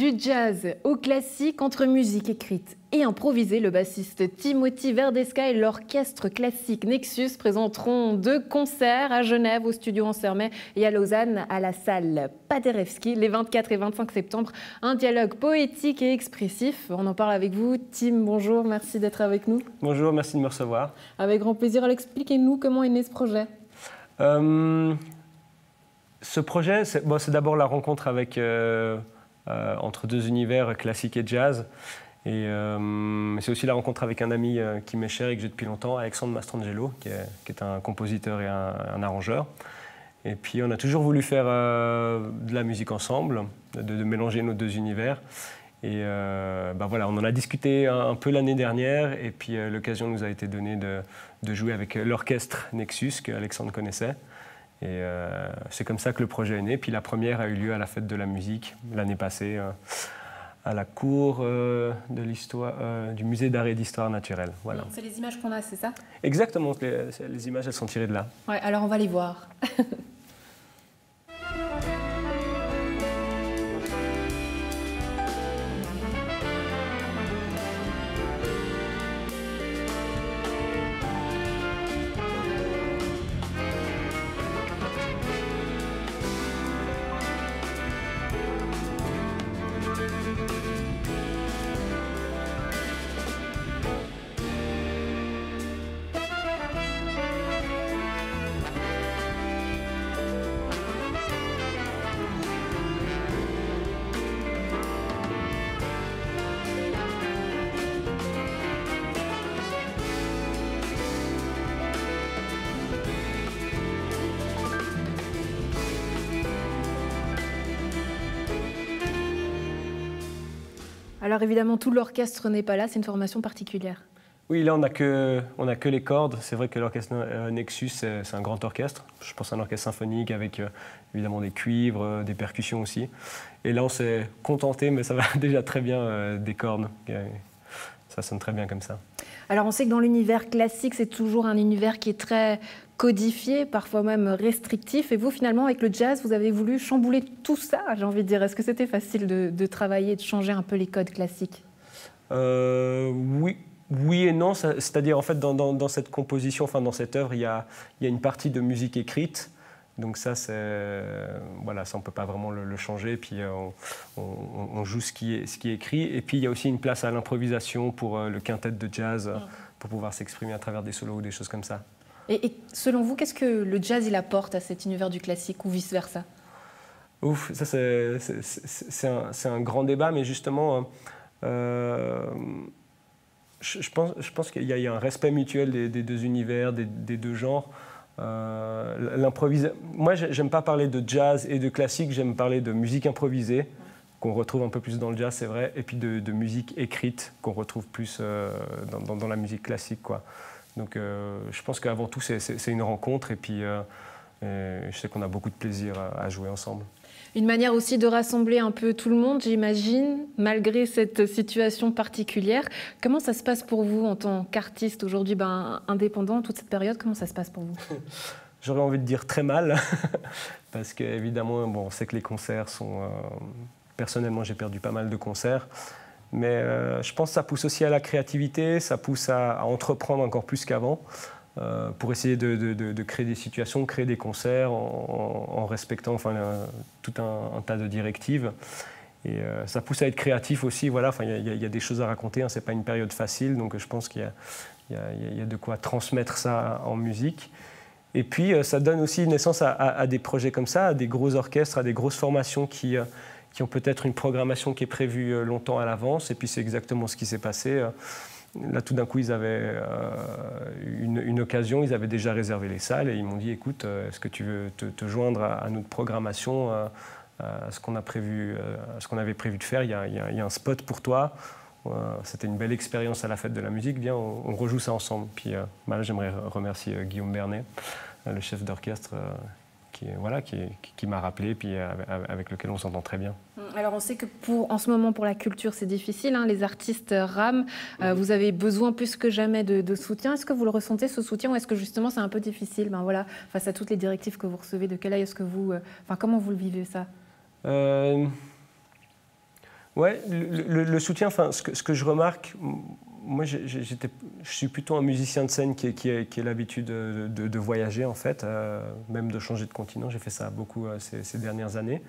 Du jazz au classique, entre musique écrite et improvisée, le bassiste Timothy Verdesca et l'orchestre classique Nexus présenteront 2 concerts à Genève au studio Ansermet et à Lausanne à la salle Paderewski les 24 et 25 septembre. Un dialogue poétique et expressif. On en parle avec vous. Tim, bonjour, merci d'être avec nous. Bonjour, merci de me recevoir. Avec grand plaisir. Alors expliquez-nous comment est né ce projet. Ce projet, c'est d'abord la rencontre avec, entre 2 univers, classique et jazz. Et c'est aussi la rencontre avec un ami qui m'est cher et que j'ai depuis longtemps, Alexandre Mastrangelo, qui est un compositeur et un arrangeur. Et puis on a toujours voulu faire de la musique ensemble, de mélanger nos 2 univers. Et voilà, on en a discuté un peu l'année dernière, et puis l'occasion nous a été donnée de jouer avec l'orchestre Nexus, que Alexandre connaissait. Et c'est comme ça que le projet est né. Puis la première a eu lieu à la Fête de la musique l'année passée, à la cour de l'histoire, du musée d'art et d'histoire naturelle. Voilà. C'est les images qu'on a, c'est ça? Exactement, les images elles sont tirées de là. Ouais, alors on va les voir. Alors évidemment, tout l'orchestre n'est pas là, c'est une formation particulière. Oui, là on n'a que les cordes. C'est vrai que l'orchestre Nexus, c'est un grand orchestre. Je pense à un orchestre symphonique avec évidemment des cuivres, des percussions aussi. Et là on s'est contenté, mais ça va déjà très bien, des cordes. Ça sonne très bien comme ça. Alors on sait que dans l'univers classique, c'est toujours un univers qui est très codifié, parfois même restrictif. Et vous, finalement, avec le jazz, vous avez voulu chambouler tout ça, j'ai envie de dire. Est-ce que c'était facile de travailler, de changer un peu les codes classiques? Oui et non. C'est-à-dire, en fait, dans cette composition, enfin dans cette œuvre, il y a une partie de musique écrite. Donc ça, voilà, ça on ne peut pas vraiment le changer. Puis on joue ce qui est écrit. Et puis il y a aussi une place à l'improvisation pour le quintet de jazz, pour pouvoir s'exprimer à travers des solos ou des choses comme ça. Et selon vous, qu'est-ce que le jazz il apporte à cet univers du classique ou vice-versa? Ouf, ça c'est un grand débat, mais justement, je pense qu'il y a un respect mutuel des 2 univers, des 2 genres. Moi, j'aime pas parler de jazz et de classique, j'aime parler de musique improvisée, qu'on retrouve un peu plus dans le jazz, c'est vrai, et puis de musique écrite, qu'on retrouve plus dans la musique classique, quoi. Donc je pense qu'avant tout, c'est une rencontre, et puis je sais qu'on a beaucoup de plaisir à jouer ensemble. Une manière aussi de rassembler un peu tout le monde, j'imagine, malgré cette situation particulière. Comment ça se passe pour vous en tant qu'artiste aujourd'hui, indépendant, toute cette période, comment ça se passe pour vous? J'aurais envie de dire très mal, parce qu'évidemment, on sait que les concerts sont... Personnellement, j'ai perdu pas mal de concerts, mais je pense que ça pousse aussi à la créativité, ça pousse à entreprendre encore plus qu'avant, pour essayer de créer des situations, créer des concerts en respectant tout un tas de directives. Et ça pousse à être créatif aussi. Voilà, il y a des choses à raconter, ce n'est pas une période facile, donc je pense qu'il y a de quoi transmettre ça en musique. Et puis ça donne aussi naissance à des projets comme ça, à des gros orchestres, à des grosses formations qui ont peut-être une programmation qui est prévue longtemps à l'avance. Et puis c'est exactement ce qui s'est passé. Là, tout d'un coup, ils avaient une occasion, ils avaient déjà réservé les salles et ils m'ont dit, écoute, est-ce que tu veux te joindre à notre programmation, à ce qu'on avait prévu de faire, il y a un spot pour toi. C'était une belle expérience à la Fête de la musique, viens, on rejoue ça ensemble. Puis là, j'aimerais remercier Guillaume Bernet, le chef d'orchestre, qui m'a rappelé, puis avec lequel on s'entend très bien. Alors on sait que en ce moment pour la culture c'est difficile, les artistes rament, vous avez besoin plus que jamais de soutien. Est-ce que vous le ressentez ce soutien ou est-ce que justement c'est un peu difficile face à toutes les directives que vous recevez, de quel œil est-ce que comment vous le vivez ça? Ouais, le soutien, enfin, ce que je remarque, moi je suis plutôt un musicien de scène qui a l'habitude de voyager en fait, même de changer de continent. J'ai fait ça beaucoup ces dernières années.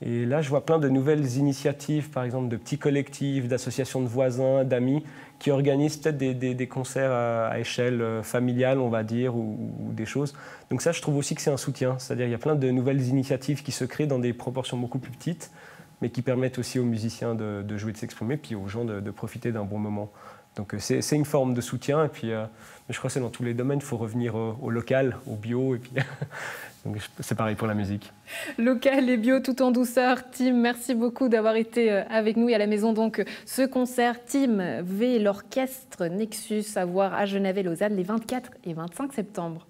Et là, je vois plein de nouvelles initiatives, par exemple de petits collectifs, d'associations de voisins, d'amis, qui organisent peut-être des concerts à échelle familiale, on va dire, ou des choses. Donc ça, je trouve aussi que c'est un soutien. C'est-à-dire qu'il y a plein de nouvelles initiatives qui se créent dans des proportions beaucoup plus petites, mais qui permettent aussi aux musiciens de jouer, de s'exprimer, puis aux gens de profiter d'un bon moment. Donc c'est une forme de soutien, et puis je crois que c'est dans tous les domaines, il faut revenir au local, au bio, et puis donc c'est pareil pour la musique. Local et bio tout en douceur. Tim, merci beaucoup d'avoir été avec nous et à la maison. Donc ce concert Tim V, l'orchestre Nexus, à voir à Genève et Lausanne les 24 et 25 septembre.